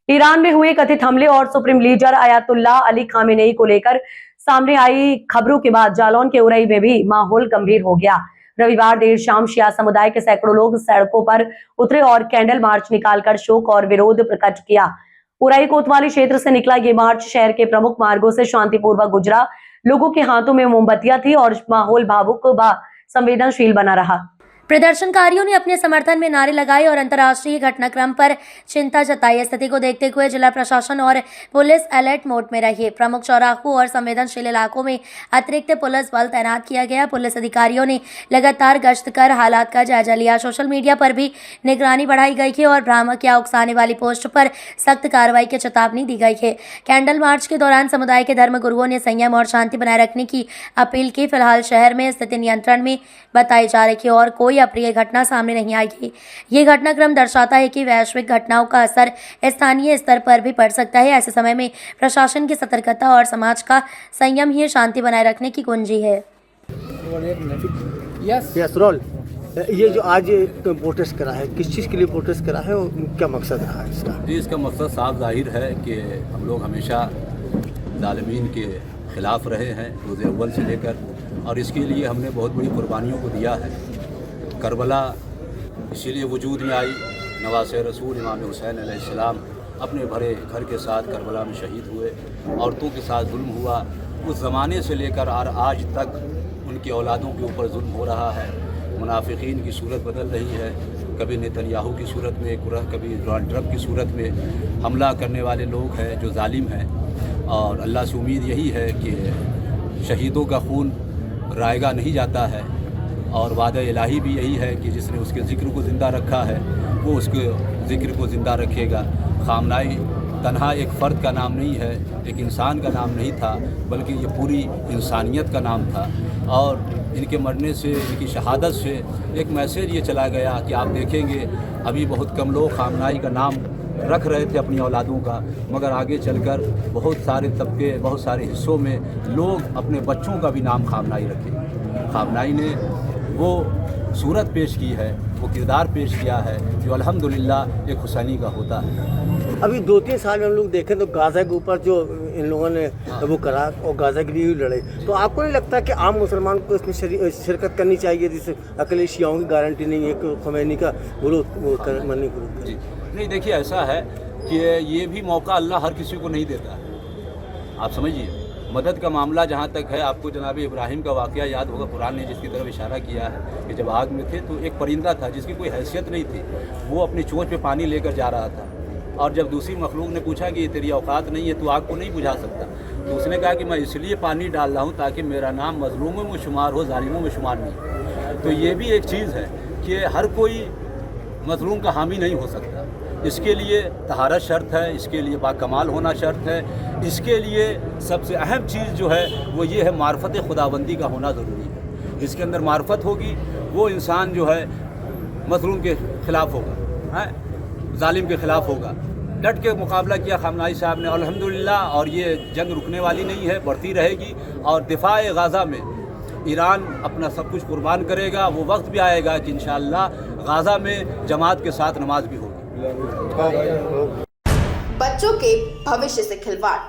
Iran में हुए कथित हमले और supreme leader Ayatollah Ali Khamenei को लेकर सामने आई खबरों के बाद जालौन के उरई में भी माहौल गंभीर हो गया। रविवार देर शाम शिया समुदाय के सैकड़ों लोग सड़कों पर उतरे और कैंडल मार्च निकालकर शोक और विरोध प्रकट किया। उरई कोतवाली क्षेत्र से निकला ये मार्च शहर के प्रमुख मार्गों से शांतिपूर्वक गुजरा। लोगों के हाथों में मोमबत्तियां थी और माहौल भावुक व संवेदनशील बना रहा। प्रदर्शनकारियों ने अपने समर्थन में नारे लगाए और अंतर्राष्ट्रीय घटनाक्रम पर चिंता जताई। स्थिति को देखते हुए जिला प्रशासन और पुलिस अलर्ट मोड में रही। प्रमुख चौराहों और संवेदनशील इलाकों में अतिरिक्त पुलिस बल तैनात किया गया। पुलिस अधिकारियों ने लगातार गश्त कर हालात का जायजा लिया। सोशल मीडिया पर भी निगरानी बढ़ाई गई है और भ्रामक या उकसाने वाली पोस्ट पर सख्त कार्रवाई की चेतावनी दी गई है। कैंडल मार्च के दौरान समुदाय के धर्म गुरुओं ने संयम और शांति बनाए रखने की अपील की। फिलहाल शहर में स्थिति नियंत्रण में बताई जा रही है और कोई अप्रिय घटना सामने नहीं आई है। ये घटनाक्रम दर्शाता है कि वैश्विक घटनाओं का असर स्थानीय स्तर पर भी पड़ सकता है। ऐसे समय में प्रशासन की सतर्कता और समाज का संयम ही शांति बनाए रखने की कुंजी है। ये जो आज प्रोटेस्ट करा है, किस चीज़ के लिए प्रोटेस्ट करा है और क्या मकसद रहा है इसका? जी, इसका मकसद साफ जाहिर है कि हम लोग हमेशा ज़ालिमीन के ख़िलाफ़ रहे हैं रोज़ अव्वल से लेकर, और इसके लिए हमने बहुत बड़ी कुर्बानियों को दिया है। करबला इसीलिए वजूद में आई। नवासे रसूल इमाम हुसैन अलैहिस्सलाम अपने भरे घर के साथ करबला में शहीद हुए। औरतों के साथ जुल्म हुआ। उस ज़माने से लेकर आज तक उनकी औलादों के ऊपर जुल्म हो रहा है। मुनाफिकीन की सूरत बदल रही है, कभी नेतन्याहू की सूरत में, कभी डोनाल्ड ट्रंप की सूरत में हमला करने वाले लोग हैं जो जालिम हैं। और अल्लाह से उम्मीद यही है कि शहीदों का खून रायगा नहीं जाता है, और वादा इलाही भी यही है कि जिसने उसके ज़िक्र को ज़िंदा रखा है वो उसके ज़िक्र को ज़िंदा रखेगा। खामनाई तन्हा एक फ़र्द का नाम नहीं है, एक इंसान का नाम नहीं था, बल्कि ये पूरी इंसानियत का नाम था। और इनके मरने से, इनकी शहादत से एक मैसेज ये चला गया कि आप देखेंगे अभी बहुत कम लोग खामनाई का नाम रख रहे थे अपनी औलादों का, मगर आगे चलकर बहुत सारे तबके, बहुत सारे हिस्सों में लोग अपने बच्चों का भी नाम खामनाई रखे। खामनाई ने वो सूरत पेश की है, वो किरदार पेश किया है जो अल्हम्दुलिल्लाह एक हुसैनी का होता है। अभी 2-3 साल में हम लोग देखें तो गाज़ा के ऊपर जो इन लोगों ने वो करा और गाज़ा के लिए लड़े, तो आपको नहीं लगता कि आम मुसलमान को इसमें शिरकत करनी चाहिए, जिससे अकेले शियाओं की गारंटी नहीं है कि खमैनी का विरोध मरने को? जी नहीं, देखिए ऐसा है कि ये भी मौका अल्लाह हर किसी को नहीं देता है। आप समझिए, मदद का मामला जहाँ तक है, आपको जनाब इब्राहिम का वाक़या याद होगा, कुरान ने जिसकी तरफ इशारा किया है कि जब आग में थे तो एक परिंदा था जिसकी कोई हैसियत नहीं थी, वो अपनी चोंच पे पानी लेकर जा रहा था, और जब दूसरी मखलूक ने पूछा कि ये तेरी औकात नहीं है, तो आग को नहीं बुझा सकता, तो उसने कहा कि मैं इसलिए पानी डाल रहा हूँ ताकि मेरा नाम मज़लूमों में शुमार हो, ज़ालिमों में शुमार नहीं। तो ये भी एक चीज़ है कि हर कोई मज़लूम का हामी नहीं हो सकता। इसके लिए तहारत शर्त है, इसके लिए बाकमाल होना शर्त है, इसके लिए सबसे अहम चीज़ जो है वो ये है मार्फत खुदाबंदी का होना ज़रूरी है। जिसके अंदर मार्फत होगी वो इंसान जो है मज़लूम के ख़िलाफ़ होगा, जालिम के ख़िलाफ़ होगा। डट के मुकाबला किया खामनाई साहब ने अल्हम्दुलिल्लाह, और ये जंग रुकने वाली नहीं है, बढ़ती रहेगी। और दिफाए गाज़ा में ईरान अपना सब कुछ कुर्बान करेगा। वो वक्त भी आएगा कि इंशाअल्लाह गाज़ा में जमात के साथ नमाज भी होगी। बच्चों के भविष्य से खिलवाड़,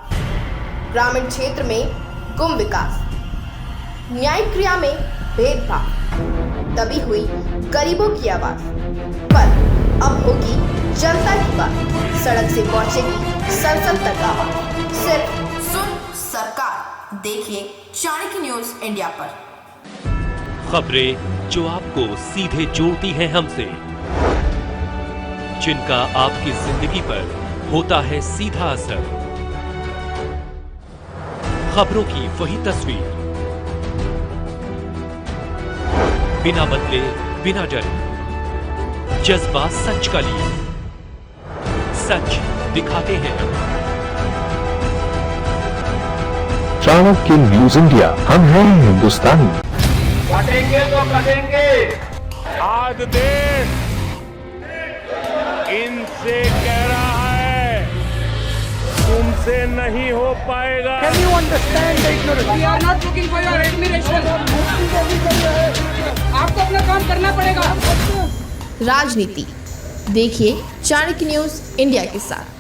ग्रामीण क्षेत्र में गुम विकास, न्यायिक क्रिया में भेदभाव, दबी हुई गरीबों की आवाज, पर अब होगी जनता की बात। सड़क से पहुंचेगी संसद तक आवाज। सिर्फ सुन सरकार, देखिए चाणक्य न्यूज इंडिया पर। खबरें जो आपको सीधे जोड़ती हैं हमसे, जिनका आपकी जिंदगी पर होता है सीधा असर। खबरों की वही तस्वीर, बिना बदले, बिना डरे, जज्बा सच का लिए, सच दिखाते हैं। चाणक्य न्यूज इंडिया, हम हैं हिंदुस्तानी। कटेंगे तो कटेंगे। आज देश इनसे कह रहा है तुमसे नहीं हो पाएगा। Can you understand the ignorance? We are not looking for your admiration. आपको अपना काम करना पड़ेगा। राजनीति देखिए चाणक्य न्यूज इंडिया के साथ।